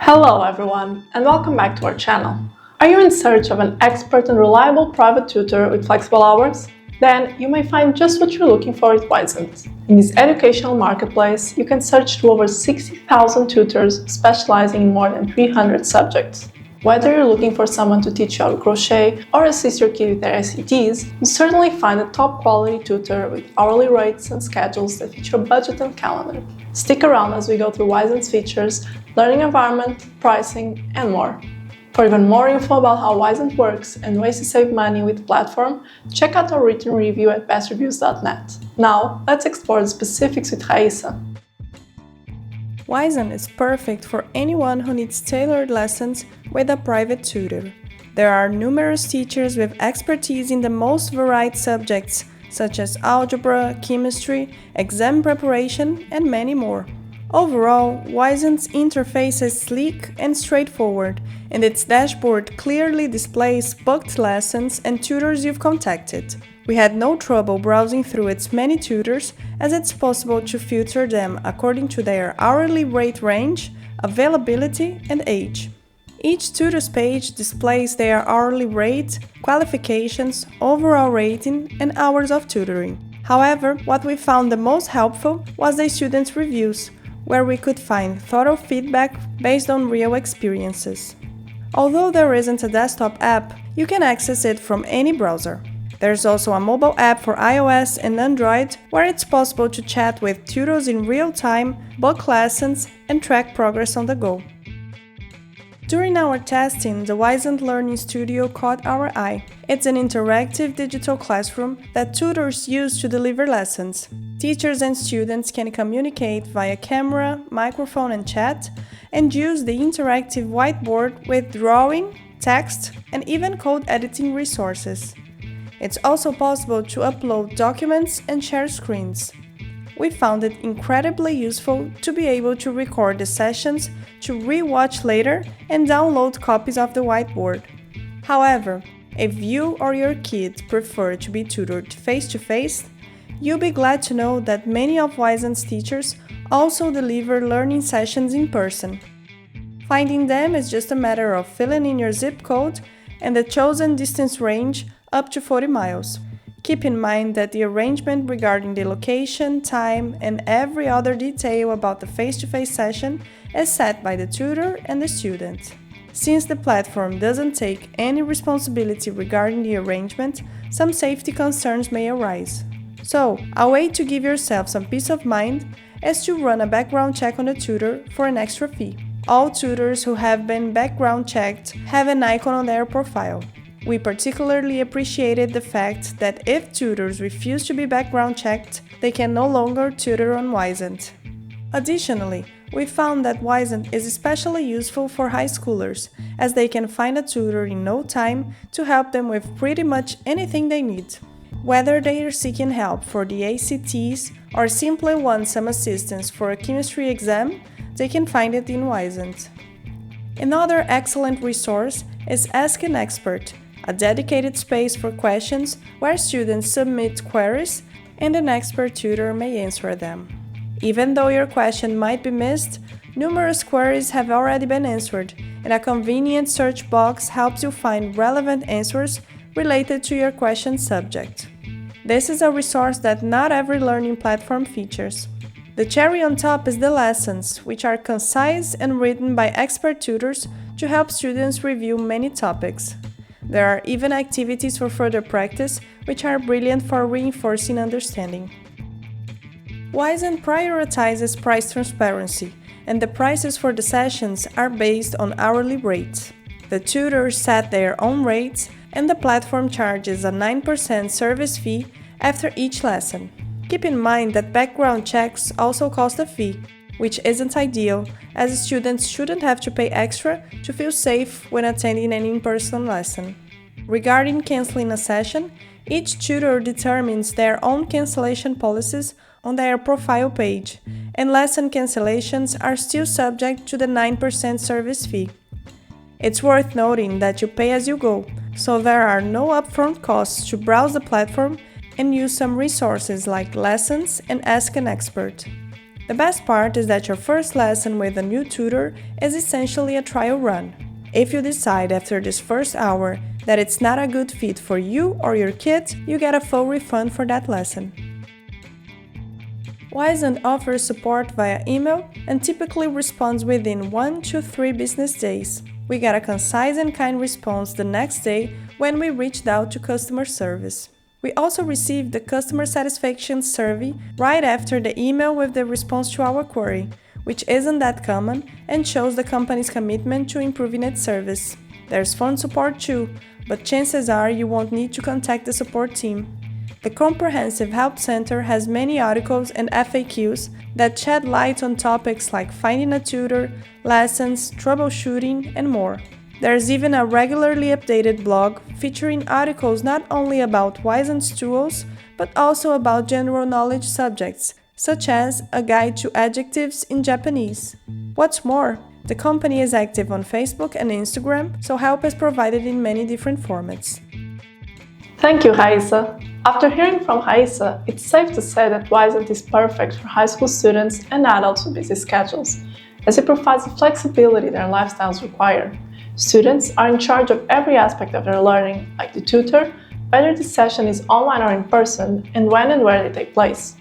Hello everyone, and welcome back to our channel. Are you in search of an expert and reliable private tutor with flexible hours? Then you may find just what you're looking for with Wyzant. In this educational marketplace, you can search through over 60,000 tutors specializing in more than 300 subjects. Whether you're looking for someone to teach you how to crochet or assist your kid with their SATs, you'll certainly find a top quality tutor with hourly rates and schedules that fit your budget and calendar. Stick around as we go through Wyzant's features, learning environment, pricing, and more. For even more info about how Wyzant works and ways to save money with the platform, check out our written review at bestreviews.net. Now, let's explore the specifics with Raissa. Wyzant is perfect for anyone who needs tailored lessons with a private tutor. There are numerous teachers with expertise in the most varied subjects, such as algebra, chemistry, exam preparation, and many more. Overall, Wyzant's interface is sleek and straightforward, and its dashboard clearly displays booked lessons and tutors you've contacted. We had no trouble browsing through its many tutors, as it's possible to filter them according to their hourly rate range, availability, and age. Each tutor's page displays their hourly rate, qualifications, overall rating, and hours of tutoring. However, what we found the most helpful was the students' reviews, where we could find thorough feedback based on real experiences. Although there isn't a desktop app, you can access it from any browser. There's also a mobile app for iOS and Android where it's possible to chat with tutors in real time, book lessons, and track progress on the go. During our testing, the Wyzant Learning Studio caught our eye. It's an interactive digital classroom that tutors use to deliver lessons. Teachers and students can communicate via camera, microphone, and chat, and use the interactive whiteboard with drawing, text, and even code editing resources. It's also possible to upload documents and share screens. We found it incredibly useful to be able to record the sessions, to re-watch later, and download copies of the whiteboard. However, if you or your kids prefer to be tutored face-to-face, you'll be glad to know that many of Wyzant's teachers also deliver learning sessions in person. Finding them is just a matter of filling in your zip code and the chosen distance range up to 40 miles. Keep in mind that the arrangement regarding the location, time, and every other detail about the face-to-face session is set by the tutor and the student. Since the platform doesn't take any responsibility regarding the arrangement, some safety concerns may arise. So, a way to give yourself some peace of mind is to run a background check on the tutor for an extra fee. All tutors who have been background checked have an icon on their profile. We particularly appreciated the fact that if tutors refuse to be background checked, they can no longer tutor on Wyzant. Additionally, we found that Wyzant is especially useful for high schoolers, as they can find a tutor in no time to help them with pretty much anything they need. Whether they are seeking help for the ACTs or simply want some assistance for a chemistry exam, they can find it in Wyzant. Another excellent resource is Ask an Expert, a dedicated space for questions where students submit queries and an expert tutor may answer them. Even though your question might be missed, numerous queries have already been answered, and a convenient search box helps you find relevant answers related to your question subject. This is a resource that not every learning platform features. The cherry on top is the lessons, which are concise and written by expert tutors to help students review many topics. There are even activities for further practice, which are brilliant for reinforcing understanding. Wyzant prioritizes price transparency, and the prices for the sessions are based on hourly rates. The tutors set their own rates, and the platform charges a 9% service fee after each lesson. Keep in mind that background checks also cost a fee, which isn't ideal, as students shouldn't have to pay extra to feel safe when attending an in-person lesson. Regarding canceling a session, each tutor determines their own cancellation policies on their profile page, and lesson cancellations are still subject to the 9% service fee. It's worth noting that you pay as you go, so there are no upfront costs to browse the platform and use some resources like lessons and Ask an Expert. The best part is that your first lesson with a new tutor is essentially a trial run. If you decide after this first hour that it's not a good fit for you or your kids, you get a full refund for that lesson. Wyzant offers support via email and typically responds within 1 to 3 business days. We got a concise and kind response the next day when we reached out to customer service. We also received the customer satisfaction survey right after the email with the response to our query, which isn't that common and shows the company's commitment to improving its service. There's phone support too, but chances are you won't need to contact the support team. The Comprehensive Help Center has many articles and FAQs that shed light on topics like finding a tutor, lessons, troubleshooting, and more. There's even a regularly updated blog featuring articles not only about Wyzant's tools, but also about general knowledge subjects, such as a guide to adjectives in Japanese. What's more, the company is active on Facebook and Instagram, so help is provided in many different formats. Thank you, Raissa. After hearing from Raissa, it's safe to say that Wyzant is perfect for high school students and adults with busy schedules, as it provides the flexibility their lifestyles require. Students are in charge of every aspect of their learning, like the tutor, whether the session is online or in person, and when and where they take place.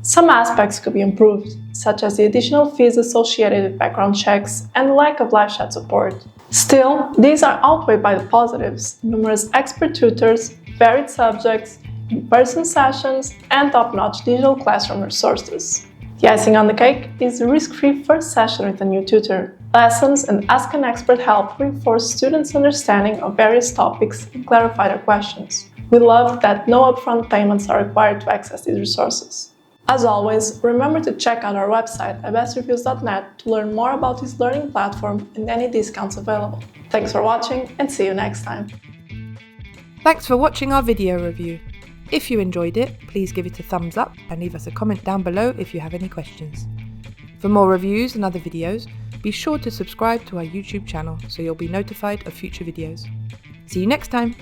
Some aspects could be improved, such as the additional fees associated with background checks and the lack of live chat support. Still, these are outweighed by the positives: numerous expert tutors, varied subjects, in-person sessions, and top-notch digital classroom resources. The icing on the cake is the risk-free first session with a new tutor. Lessons and Ask an Expert help reinforce students' understanding of various topics and clarify their questions. We love that no upfront payments are required to access these resources. As always, remember to check out our website at bestreviews.net to learn more about this learning platform and any discounts available. Thanks for watching and see you next time. Thanks for watching our video review. If you enjoyed it, please give it a thumbs up and leave us a comment down below if you have any questions. For more reviews and other videos, be sure to subscribe to our YouTube channel so you'll be notified of future videos. See you next time!